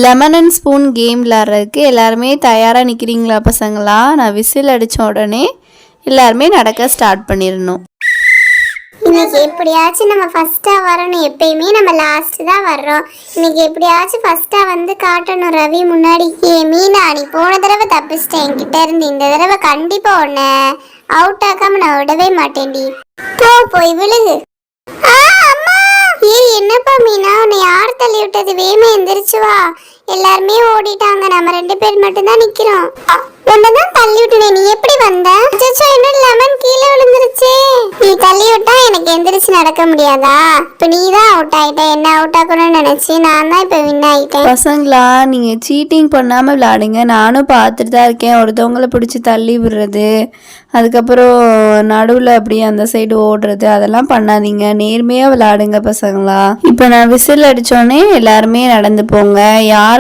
Lemon and spoon game விளாட்றதுக்கு எல்லாருமே தயாராக நிற்கிறீங்களா பசங்களா? நான் விசில் அடித்த உடனே எல்லாருமே நடக்க ஸ்டார்ட் பண்ணிடணும். இன்னைக்கு எப்படியாச்சும் நம்ம ஃபர்ஸ்டா வரணும். எப்பயுமே நம்ம லாஸ்ட் தான் வர்றோம். இன்னைக்கு எப்படியாச்சும் ஃபர்ஸ்டா வந்து காட்டணும் ரவி முன்னாடி. மீனா, நீ போன தடவை தப்பிச்சிட்டேன் என்கிட்ட இருந்து. இந்த தடவை கண்டிப்பா உன்னை அவுட் ஆக்காம நான் விடவே மாட்டேன்டி. போய் விழுகு. என்னப்பா மீனா, உன்னை யார் தள்ளி விட்டது? வேமே எந்திரிச்சு வா. எல்லாருமே ஓடிட்டாங்க, நம்ம 2 பேர் மட்டும் தான் நிக்கிறோம். உன்னதான் தள்ளி விட்டுனேன், நீ எப்படி வந்த? அச்சச்சோ, என்ன லெமன் கீழே விழுந்துருச்சே. நீ தள்ளி விட்டா எனக்கு எந்திரிச்சு நடக்க முடியாதா? இப்ப நீ தான் அவுட் ஆயிட்ட. என்ன அவுட் ஆக்கணும்னு நினைச்சு நான் தான் இப்ப வின் ஆயிட்டேன். பசங்களா, நீங்க சீட்டிங் பண்ணாம விளையாடுங்க. நானும் பார்த்துட்டு தான் இருக்கேன். ஒருத்தவங்களை பிடிச்சி தள்ளி விடுறது, அதுக்கப்புறம் நடுவில் அப்படியே அந்த சைடு ஓடுறது, அதெல்லாம் பண்ணாதீங்க. நேர்மையாக விளையாடுங்க பசங்களா. இப்போ நான் விசில் அடித்தோடனே எல்லாருமே நடந்து போங்க. யார்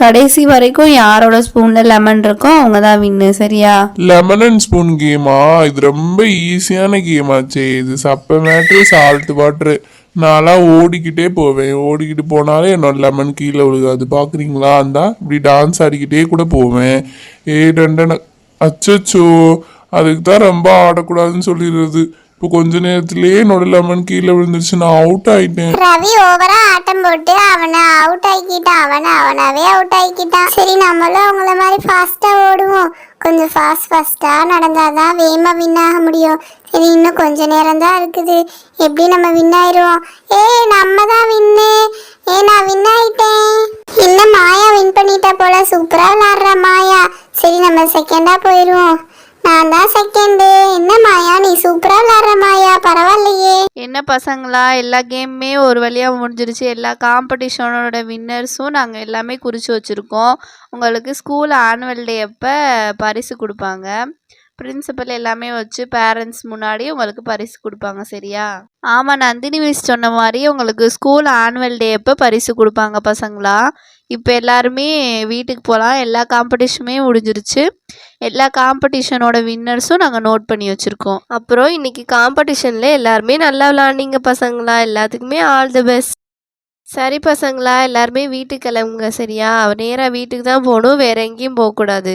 கடைசி வரைக்கும் யாரோட ஸ்பூன்ல லெமன் இருக்கோ அவங்க தான் வின்னு. சரியா? லெமன் அண்ட் ஸ்பூன் கேமா? இது ரொம்ப ஈஸியான கேம் ஆச்சே. இது சப்ப மேட்ரு, சால்ட் வாட்ரு. நான்லாம் ஓடிக்கிட்டே போவேன். ஓடிக்கிட்டு போனாலே என்னோட லெமன் கீழே விழுகாது. பார்க்குறீங்களா? அந்த இப்படி டான்ஸ் ஆடிக்கிட்டே கூட போவேன். டண்டன. அச்சோ, அதுக்கு தான் ரொம்ப ஆடக்கூடாதுன்னு சொல்லிடுறது. இப்போ கொஞ்ச நேரத்திலேயே என்னோட லெமன் கீழே விழுந்துருச்சு. நான் அவுட் ஆயிட்டேன். ரவி ஓவரா ஆட்டம் போட்டு அவனை அவுட் ஆக்கிட்டான். அவனாவே அவுட் ஆக்கிட்டான். சரி, நம்மளும் அவங்கள மாதிரி ஃபாஸ்டா ஓடுவோம். கொஞ்சம் ஃபாஸ்டா நடந்தாதான் வேகமா வின் ஆக முடியும். சரி, இன்னும் கொஞ்ச நேரம் தான் இருக்குது. எப்படி நம்ம வின் ஆயிடுவோம். நம்ம தான் வின்னு. நான் வின் ஆயிட்டேன். என்ன மாயா வின் பண்ணிட்டா போல. சூப்பரா விளாடுற மாயா. சரி, நம்ம செகண்டா போயிடுவோம். நான் தான் செகண்டு. என்ன மாயா, நீ சூப்பரா விளாடுற மாயா, பரவாயில்லையே. என்ன பசங்களா, எல்லா கேமுமே ஒரு வழியாக முடிஞ்சிருச்சு. எல்லா காம்படிஷனோட வின்னர்ஸும் நாங்கள் எல்லாமே குறித்து வச்சுருக்கோம். உங்களுக்கு ஸ்கூல் ஆனுவல் டே அப்போ பரிசு கொடுப்பாங்க. பிரின்சிபல் எல்லாமே வச்சு பேரண்ட்ஸ் முன்னாடி உங்களுக்கு பரிசு கொடுப்பாங்க. சரியா? ஆமாம், நந்தினி மிஸ் சொன்ன மாதிரி உங்களுக்கு ஸ்கூல் ஆனுவல் டே அப்போ பரிசு கொடுப்பாங்க பசங்களா. இப்போ எல்லாருமே வீட்டுக்கு போகலாம். எல்லா காம்படிஷனுமே முடிஞ்சிருச்சு. எல்லா காம்படிஷனோட வின்னர்ஸும் நாங்கள் நோட் பண்ணி வச்சுருக்கோம். அப்புறம் இன்னைக்கு காம்படிஷனில் எல்லாருமே நல்லா விளாண்டிங்க பசங்களா. எல்லாத்துக்குமே ஆல் தி பெஸ்ட். சரி பசங்களா, எல்லாருமே வீட்டுக்கு கிளம்புங்க. சரியா? நேராக வீட்டுக்கு தான் போகணும், வேறு எங்கேயும் போகக்கூடாது.